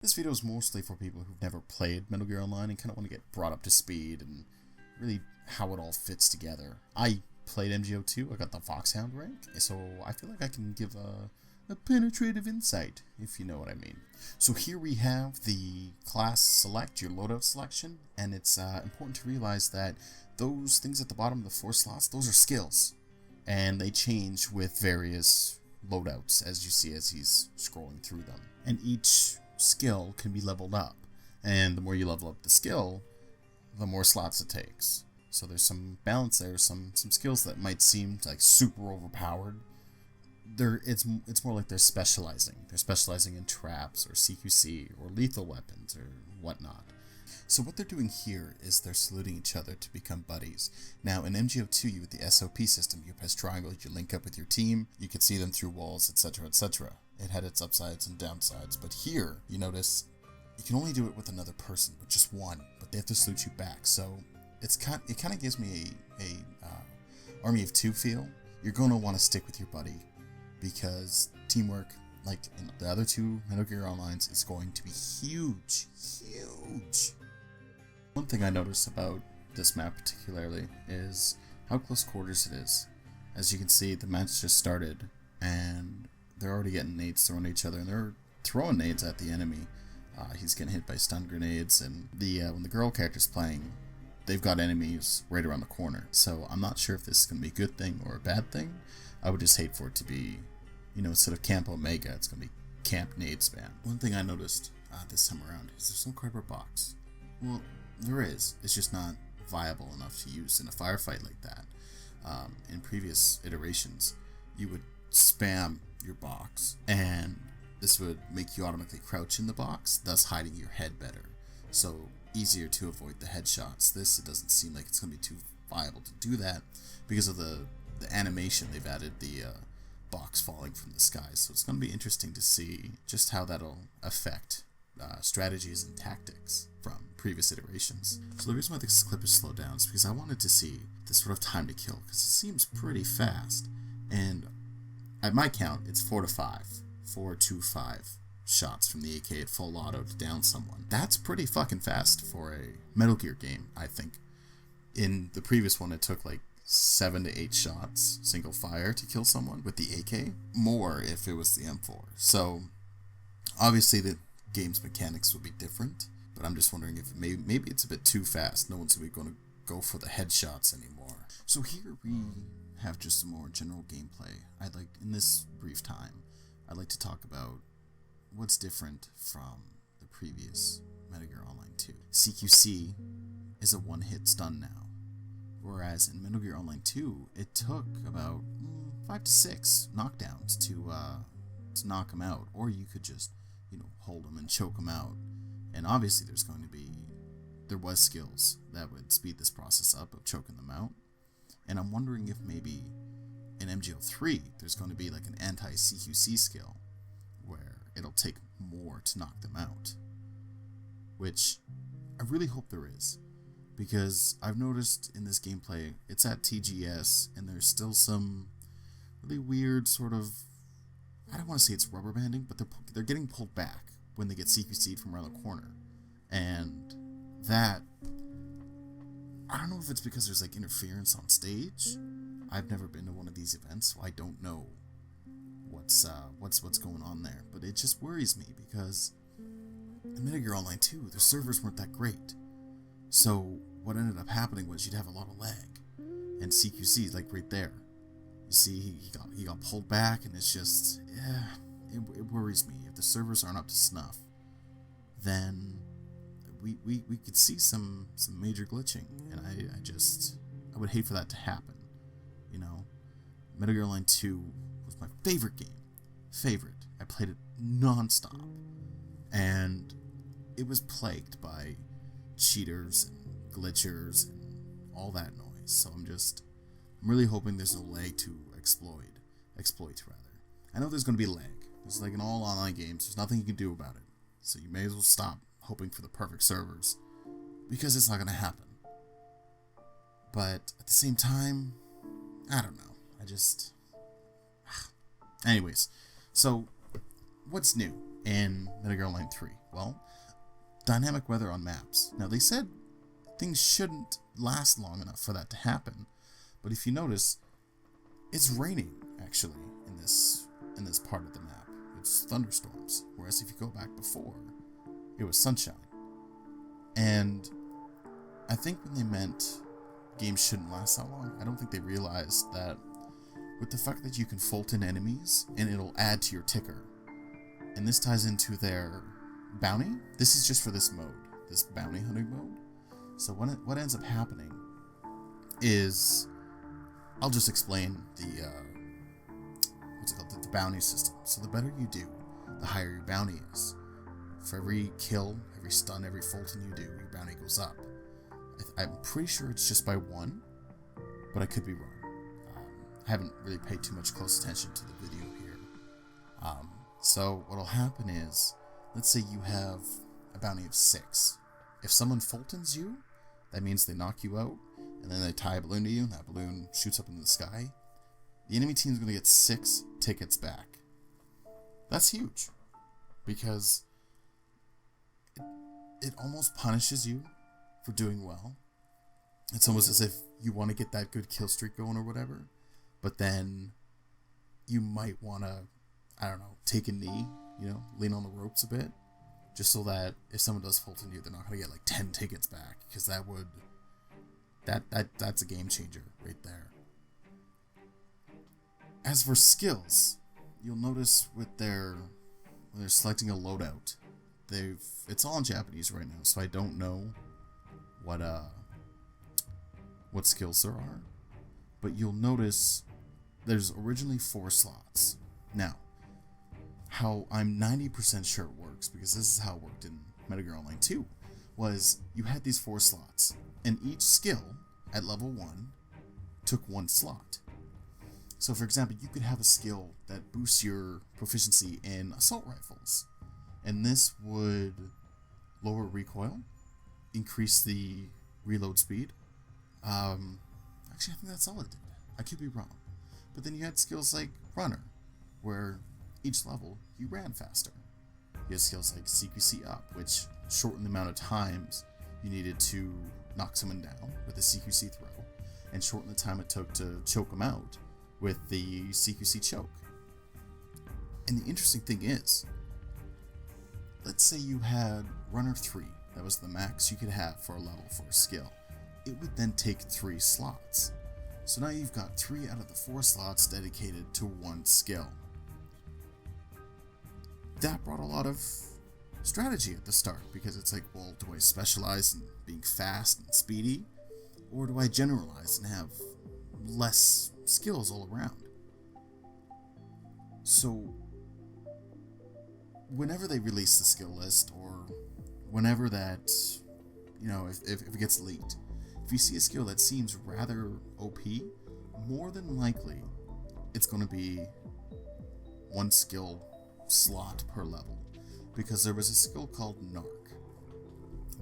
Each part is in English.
This video is mostly for people who've never played Metal Gear Online and kind of want to get brought up to speed and really how it all fits together. I played MGO2, I got the Foxhound rank, so I feel like I can give a penetrative insight, if you know what I mean. So here we have the class select, your loadout selection, and it's important to realize that those things at the bottom of the 4 slots, those are skills, and they change with various loadouts as you see as he's scrolling through them. And each skill can be leveled up, and the more you level up the skill, the more slots it takes. So there's some balance there, some skills that might seem like super overpowered. It's more like they're specializing. They're specializing in traps or CQC or lethal weapons or whatnot. So what they're doing here is they're saluting each other to become buddies. Now in MGO2 you with the SOP system, you press triangle, you link up with your team, you can see them through walls, etc, etc. It had its upsides and downsides, but here you notice you can only do it with another person, with just one, but they have to salute you back. So it kind of gives me a Army of Two feel. You're going to want to stick with your buddy because teamwork, like in the other two Metal Gear Onlines, is going to be huge, huge. One thing I noticed about this map particularly is how close quarters it is. As you can see, the match just started and they're already getting nades thrown at each other, and they're throwing nades at the enemy. He's getting hit by stun grenades, and when the girl character's playing, they've got enemies right around the corner. So I'm not sure if this is going to be a good thing or a bad thing. I would just hate for it to be, instead of Camp Omega, it's going to be Camp Nade Spam. One thing I noticed this time around is there's no cardboard box. Well, there is. It's just not viable enough to use in a firefight like that. In previous iterations, you would spam your box, and this would make you automatically crouch in the box, thus hiding your head better. So easier to avoid the headshots. It doesn't seem like it's going to be too viable to do that because of the animation. They've added the box falling from the sky, so it's going to be interesting to see just how that'll affect strategies and tactics from previous iterations. So the reason why this clip is slowed down is because I wanted to see the sort of time to kill, because it seems pretty fast, and at my count it's 4 to 5 shots from the AK at full auto to down someone. That's pretty fucking fast for a Metal Gear game, I think. In the previous one it took like 7 to 8 shots single fire to kill someone with the AK, more if it was the M4. So obviously the game's mechanics will be different, but I'm just wondering if maybe it's a bit too fast. No one's going to go for the headshots anymore. So here we have just some more general gameplay. In this brief time, I'd like to talk about what's different from the previous Metal Gear Online 2. CQC is a one-hit stun now, whereas in Metal Gear Online 2, it took about 5 to 6 knockdowns to knock him out, or you could just hold him and choke him out. And obviously there was skills that would speed this process up of choking them out. And I'm wondering if maybe in MGO3 there's going to be like an anti-CQC skill where it'll take more to knock them out, which I really hope there is, because I've noticed in this gameplay it's at TGS and there's still some really weird sort of, I don't want to say it's rubber banding, but they're getting pulled back when they get CQC'd from around the corner. And that, I don't know if it's because there's like interference on stage. I've never been to one of these events, so I don't know what's going on there. But it just worries me because in Metal Gear Online 2, the servers weren't that great. So what ended up happening was you'd have a lot of lag, and CQC is like right there. You see, he got pulled back, and it's just, it worries me. If the servers aren't up to snuff, then we could see some major glitching, and I would hate for that to happen. Metal Gear Online 2 was my favorite game. I played it non-stop, and it was plagued by cheaters and glitchers and all that noise. So I'm really hoping there's no lag to exploit rather. I know there's going to be lag. It's like in all online games, there's nothing you can do about it. So you may as well stop hoping for the perfect servers, because it's not going to happen. But at the same time, I don't know. Anyways, so what's new in Metal Gear Online 3? Well, dynamic weather on maps. Now, they said things shouldn't last long enough for that to happen, but if you notice, it's raining, actually, in this part of the map. It's thunderstorms, whereas if you go back before, it was sunshine. And I think when they meant games shouldn't last that long, I don't think they realized that with the fact that you can fold in enemies and it'll add to your ticker, and this ties into their bounty. This is just for this mode, this bounty hunting mode. So what ends up happening is, I'll just explain the the bounty system. So the better you do, the higher your bounty is. For every kill, every stun, every Fulton you do, your bounty goes up. I'm pretty sure it's just by 1, but I could be wrong. I haven't really paid too much close attention to the video here. So what'll happen is, let's say you have a bounty of 6. If someone Fultons you, that means they knock you out, and then they tie a balloon to you, and that balloon shoots up into the sky. The enemy team is going to get 6 tickets back. That's huge, because it almost punishes you for doing well. It's almost as if you want to get that good kill streak going or whatever, but then you might want to, I don't know, take a knee, lean on the ropes a bit, just so that if someone does Fulton you, they're not going to get like 10 tickets back, because that's a game changer right there. As for skills, you'll notice when they're selecting a loadout, it's all in Japanese right now, so I don't know what skills there are, but you'll notice there's originally 4 slots. Now, how I'm 90% sure it works, because this is how it worked in Metal Gear Online 2, was you had these 4 slots, and each skill at level 1 took 1 slot. So for example, you could have a skill that boosts your proficiency in assault rifles, and this would lower recoil, increase the reload speed. Actually, I think that's all it did. I could be wrong. But then you had skills like runner, where each level you ran faster. You had skills like CQC up, which shortened the amount of times you needed to knock someone down with a CQC throw, and shortened the time it took to choke them out with the CQC choke. And the interesting thing is, let's say you had runner 3, that was the max you could have for a level for a skill. It would then take 3 slots. So now you've got 3 out of the 4 slots dedicated to 1 skill. That brought a lot of strategy at the start, because it's like, well, do I specialize in being fast and speedy, or do I generalize and have less skills all around? So whenever they release the skill list, or whenever that, if it gets leaked, if you see a skill that seems rather OP, more than likely it's going to be 1 skill slot per level, because there was a skill called Narc.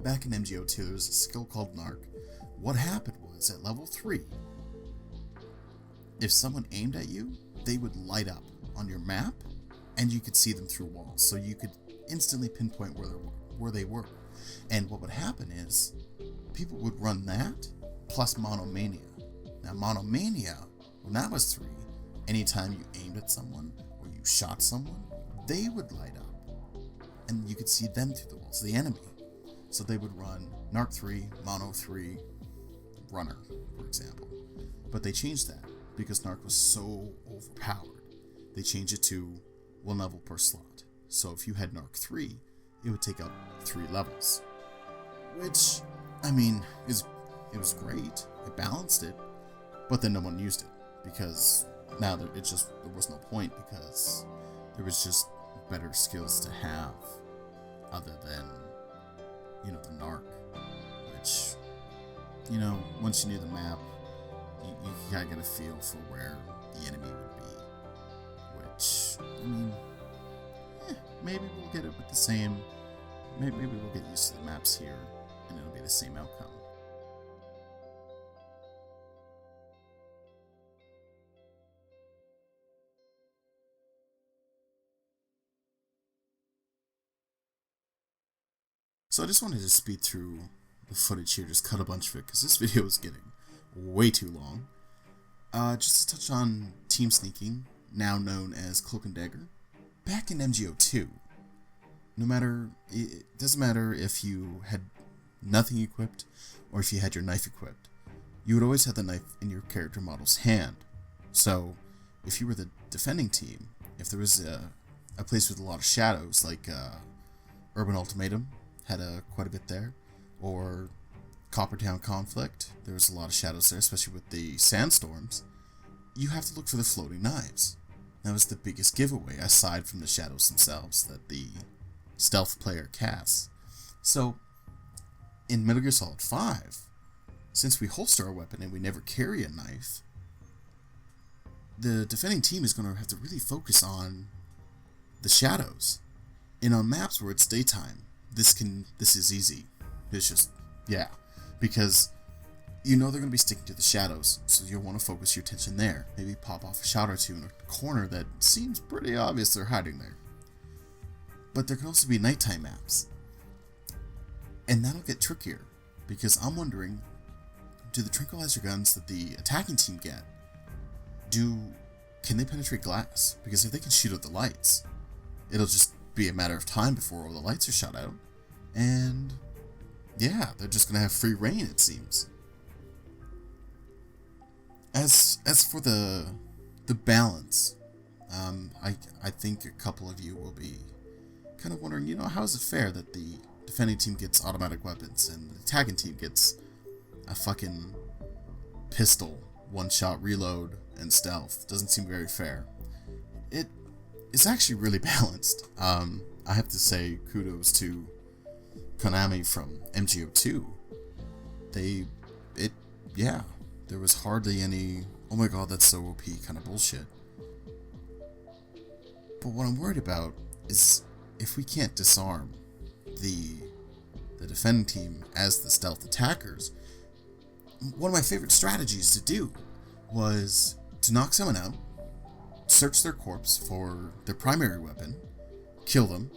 Back in MGO2, there was a skill called Narc. What happened was, at level 3, if someone aimed at you, they would light up on your map, and you could see them through walls, so you could instantly pinpoint where they were. And what would happen is, people would run that, plus Monomania. Now Monomania, when that was 3, anytime you aimed at someone, or you shot someone, they would light up, and you could see them through the walls, the enemy. So they would run Narc 3, Mono 3, Runner, for example. But they changed that, because Narc was so overpowered. They changed it to 1 level per slot. So if you had Narc 3, it would take up 3 levels. Which, I mean, it was great. It balanced it, but then no one used it, because now there was no point, because there was just better skills to have other than, the Narc, which, once you knew the map, you kind of get a feel for where the enemy would be, which, I mean, maybe we'll get it with the same, maybe we'll get used to the maps here, and it'll be the same outcome. So I just wanted to speed through the footage here, just cut a bunch of it, because this video is getting way too long. Just to touch on team sneaking, now known as Cloak and Dagger. Back in MGO2, it doesn't matter if you had nothing equipped or if you had your knife equipped, you would always have the knife in your character model's hand. So if you were the defending team, if there was a place with a lot of shadows, like Urban Ultimatum had quite a bit there, or Coppertown Conflict, there was a lot of shadows there, especially with the sandstorms, you have to look for the floating knives. That was the biggest giveaway, aside from the shadows themselves that the stealth player casts. So, in Metal Gear Solid 5, since we holster our weapon and we never carry a knife, the defending team is going to have to really focus on the shadows. And on maps where it's daytime, this is easy. It's just, yeah, because you know they're going to be sticking to the shadows, so you'll want to focus your attention there. Maybe pop off a shot or two in a corner that seems pretty obvious they're hiding there. But there can also be nighttime maps. And that'll get trickier, because I'm wondering, do the tranquilizer guns that the attacking team get, can they penetrate glass? Because if they can shoot out the lights, it'll just be a matter of time before all the lights are shut out, and yeah, they're just gonna have free reign, it seems. As for the balance, I think a couple of you will be kind of wondering, how is it fair that the defending team gets automatic weapons and the attacking team gets a fucking pistol, one-shot reload, and stealth? Doesn't seem very fair. It's actually really balanced. I have to say kudos to Konami from MGO2. There was hardly any, oh my god, that's so OP kind of bullshit. But what I'm worried about is if we can't disarm the defending team as the stealth attackers. One of my favorite strategies to do was to knock someone out, search their corpse for their primary weapon, kill them,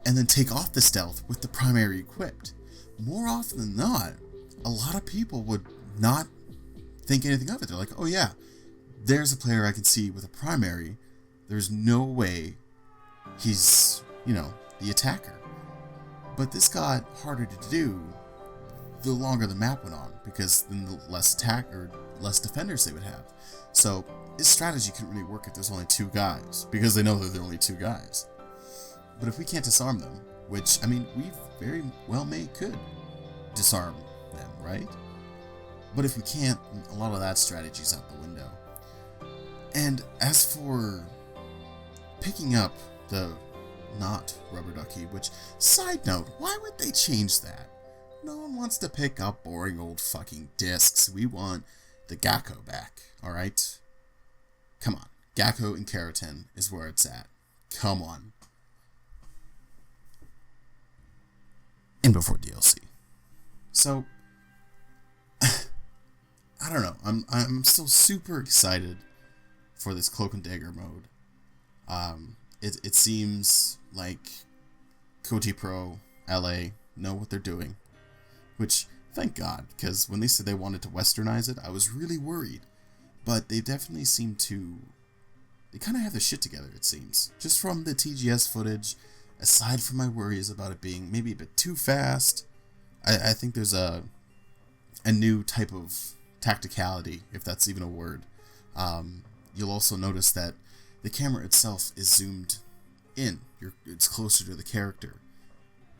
and then take off the stealth with the primary equipped. More often than not, a lot of people would not think anything of it. They're like, oh yeah, there's a player I can see with a primary. There's no way he's, the attacker. But this got harder to do the longer the map went on, because then the less defenders they would have. So this strategy couldn't really work if there's only two guys, because they know that there are only two guys. But if we can't disarm them, which, we very well could disarm them, right? But if we can't, a lot of that strategy's out the window. And as for picking up the not rubber ducky, which, side note, why would they change that? No one wants to pick up boring old fucking discs. We want the Gakko back, alright? Come on. Gakko and Keratin is where it's at. Come on. And before DLC. So, I don't know. I'm still super excited for this Cloak and Dagger mode. It seems like Koji Pro LA know what they're doing, which, thank God, because when they said they wanted to westernize it, I was really worried. But they definitely seem to, they kind of have their shit together, it seems. Just from the TGS footage, aside from my worries about it being maybe a bit too fast, I think there's a new type of tacticality, if that's even a word. You'll also notice that the camera itself is zoomed in. It's closer to the character.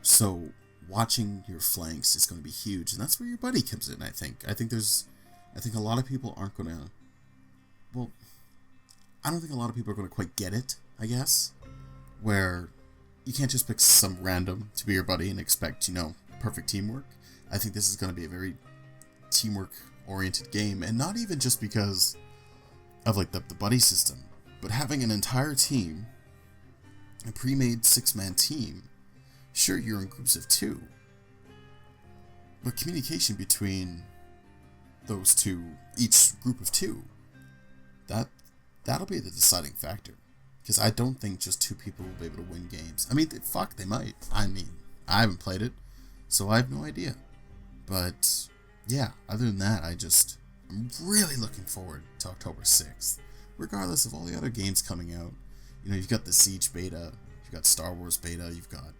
So watching your flanks is going to be huge, and that's where your buddy comes in, I think. I think a lot of people aren't going to, well, I don't think a lot of people are going to quite get it, I guess, where you can't just pick some random to be your buddy and expect, perfect teamwork. I think this is going to be a very teamwork-oriented game, and not even just because of, the buddy system, but having an entire team, a pre-made 6-man team. Sure, you're in groups of 2, but communication between those two, each group of 2, that'll be the deciding factor. Because I don't think just 2 people will be able to win games. They might. I haven't played it, So I have no idea. But yeah, other than that, I'm really looking forward to October 6th. Regardless of all the other games coming out. You know, you've got the Siege beta, you've got Star Wars beta, you've got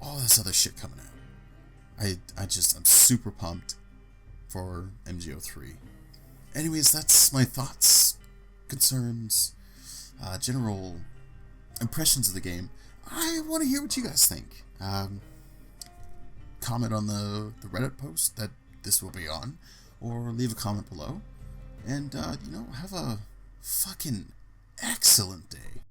all this other shit coming out. I'm super pumped for MGO3. Anyways, that's my thoughts, concerns, general impressions of the game. I want to hear what you guys think. Comment on the Reddit post that this will be on, or leave a comment below. And, have a fucking excellent day.